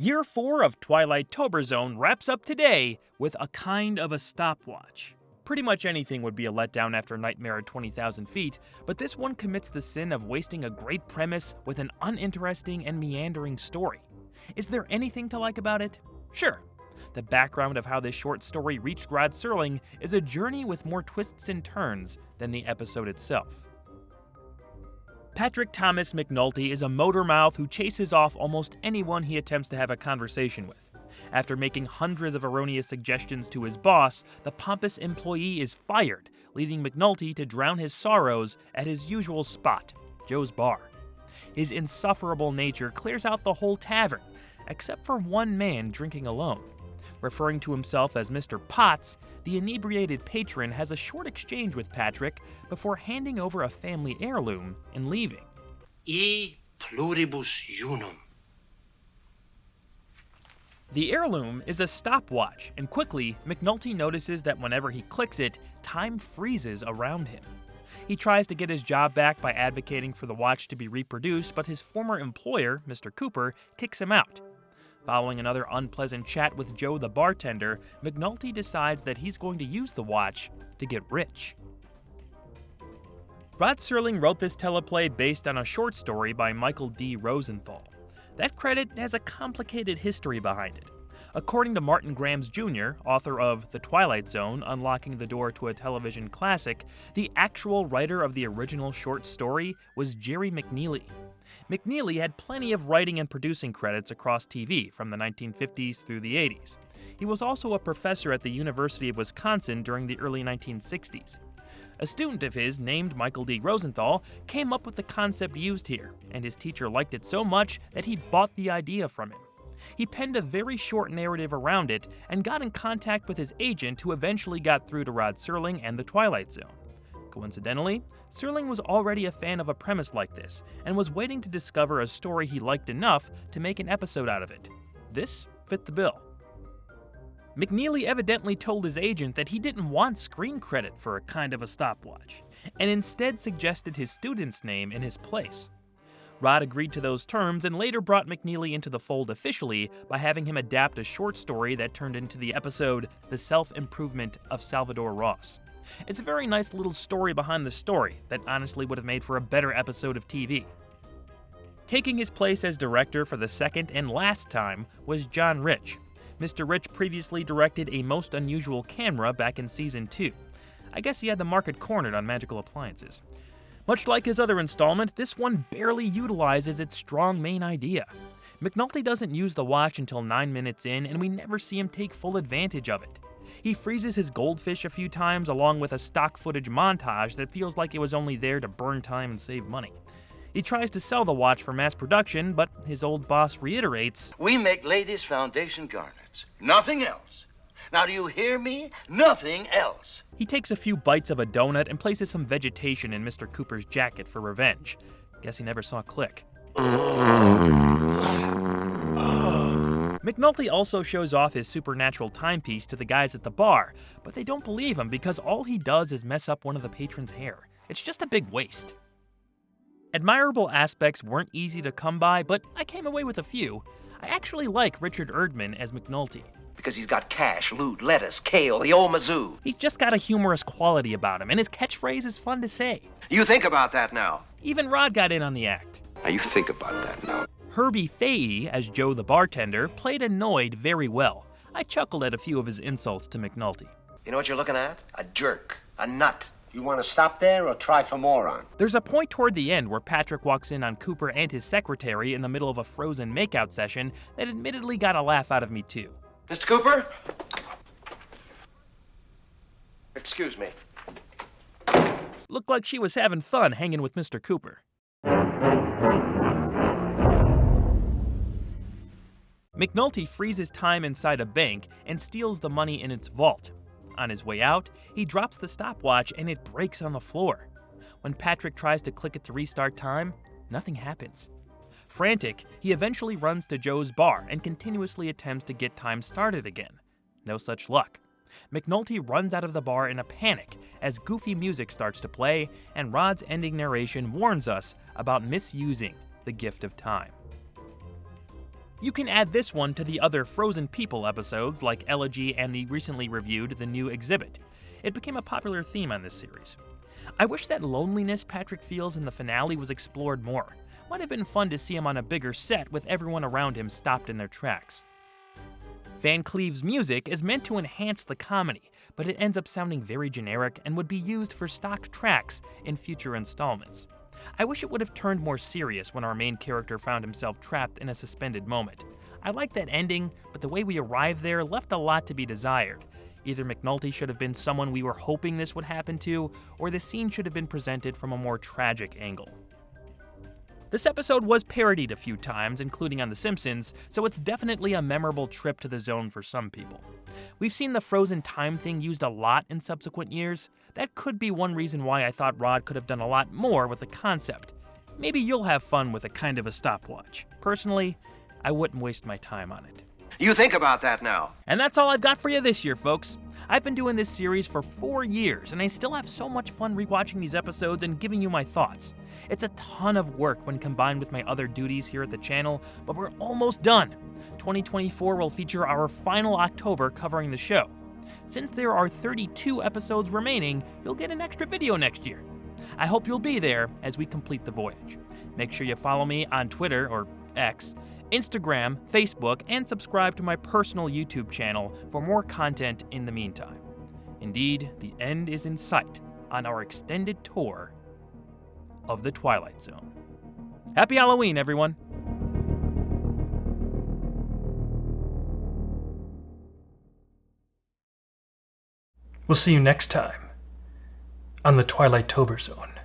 Year 4 of Twilight-Tober Zone wraps up today with a kind of a stopwatch. Pretty much anything would be a letdown after Nightmare at 20,000 feet, but this one commits the sin of wasting a great premise with an uninteresting and meandering story. Is there anything to like about it? Sure. The background of how this short story reached ROD Serling is a journey with more twists and turns than the episode itself. Patrick Thomas McNulty is a motor mouth who chases off almost anyone he attempts to have a conversation with. After making hundreds of erroneous suggestions to his boss, the pompous employee is fired, leading McNulty to drown his sorrows at his usual spot, Joe's bar. His insufferable nature clears out the whole tavern, except for one man drinking alone. Referring to himself as Mr. Potts, the inebriated patron has a short exchange with Patrick before handing over a family heirloom and leaving. E pluribus unum. The heirloom is a stopwatch, and quickly, McNulty notices that whenever he clicks it, time freezes around him. He tries to get his job back by advocating for the watch to be reproduced, but his former employer, Mr. Cooper, kicks him out. Following another unpleasant chat with Joe the bartender, McNulty decides that he's going to use the watch to get rich. ROD Serling wrote this teleplay based on a short story by Michael D. Rosenthal. That credit has a complicated history behind it. According to Martin Grams Jr., author of The Twilight Zone, Unlocking the Door to a Television Classic, the actual writer of the original short story was Jerry McNeely. McNeely had plenty of writing and producing credits across TV from the 1950s through the 80s. He was also a professor at the University of Wisconsin during the early 1960s. A student of his, named Michael D. Rosenthal, came up with the concept used here, and his teacher liked it so much that he bought the idea from him. He penned a very short narrative around it and got in contact with his agent, who eventually got through to ROD Serling and the Twilight Zone. Coincidentally, Serling was already a fan of a premise like this, and was waiting to discover a story he liked enough to make an episode out of it. This fit the bill. McNeely evidently told his agent that he didn't want screen credit for a kind of a stopwatch, and instead suggested his student's name in his place. ROD agreed to those terms and later brought McNeely into the fold officially by having him adapt a short story that turned into the episode The Self-Improvement of Salvador Ross. It's a very nice little story behind the story that honestly would have made for a better episode of TV. Taking his place as director for the second and last time was John Rich. Mr. Rich previously directed A Most Unusual Camera back in Season 2. I guess he had the market cornered on magical appliances. Much like his other installment, this one barely utilizes its strong main idea. McNulty doesn't use the watch until 9 minutes in, and we never see him take full advantage of it. He freezes his goldfish a few times along with a stock footage montage that feels like it was only there to burn time and save money. He tries to sell the watch for mass production, but his old boss reiterates, We make ladies' foundation garnets. Nothing else. Now do you hear me? Nothing else. He takes a few bites of a donut and places some vegetation in Mr. Cooper's jacket for revenge. Guess he never saw Click. McNulty also shows off his supernatural timepiece to the guys at the bar, but they don't believe him because all he does is mess up one of the patrons' hair. It's just a big waste. Admirable aspects weren't easy to come by, but I came away with a few. I actually like Richard Erdman as McNulty. Because he's got cash, loot, lettuce, kale, the old mazoo. He's just got a humorous quality about him, and his catchphrase is fun to say. You think about that now. Even ROD got in on the act. Now you think about that now. Herbie Fahey, as Joe the bartender, played annoyed very well. I chuckled at a few of his insults to McNulty. You know what you're looking at? A jerk. A nut. You want to stop there or try for moron? There's a point toward the end where Patrick walks in on Cooper and his secretary in the middle of a frozen makeout session that admittedly got a laugh out of me too. Mr. Cooper? Excuse me. Looked like she was having fun hanging with Mr. Cooper. McNulty freezes time inside a bank and steals the money in its vault. On his way out, he drops the stopwatch and it breaks on the floor. When Patrick tries to click it to restart time, nothing happens. Frantic, he eventually runs to Joe's bar and continuously attempts to get time started again. No such luck. McNulty runs out of the bar in a panic as goofy music starts to play, and ROD's ending narration warns us about misusing the gift of time. You can add this one to the other Frozen People episodes like Elegy and the recently reviewed The New Exhibit. It became a popular theme on this series. I wish that loneliness Patrick feels in the finale was explored more. Might have been fun to see him on a bigger set with everyone around him stopped in their tracks. Van Cleave's music is meant to enhance the comedy, but it ends up sounding very generic and would be used for stock tracks in future installments. I wish it would have turned more serious when our main character found himself trapped in a suspended moment. I like that ending, but the way we arrived there left a lot to be desired. Either McNulty should have been someone we were hoping this would happen to, or the scene should have been presented from a more tragic angle. This episode was parodied a few times, including on The Simpsons, so it's definitely a memorable trip to the zone for some people. We've seen the frozen time thing used a lot in subsequent years. That could be one reason why I thought Rod could have done a lot more with the concept. Maybe you'll have fun with a kind of a stopwatch. Personally, I wouldn't waste my time on it. You think about that now. And that's all I've got for you this year, folks. I've been doing this series for 4 years, and I still have so much fun rewatching these episodes and giving you my thoughts. It's a ton of work when combined with my other duties here at the channel, but we're almost done. 2024 will feature our final October covering the show. Since there are 32 episodes remaining, you'll get an extra video next year. I hope you'll be there as we complete the voyage. Make sure you follow me on Twitter, or X, Instagram, Facebook, and subscribe to my personal YouTube channel for more content in the meantime. Indeed, the end is in sight on our extended tour of the Twilight Zone. Happy Halloween, everyone! We'll see you next time on the Twilight-Tober Zone.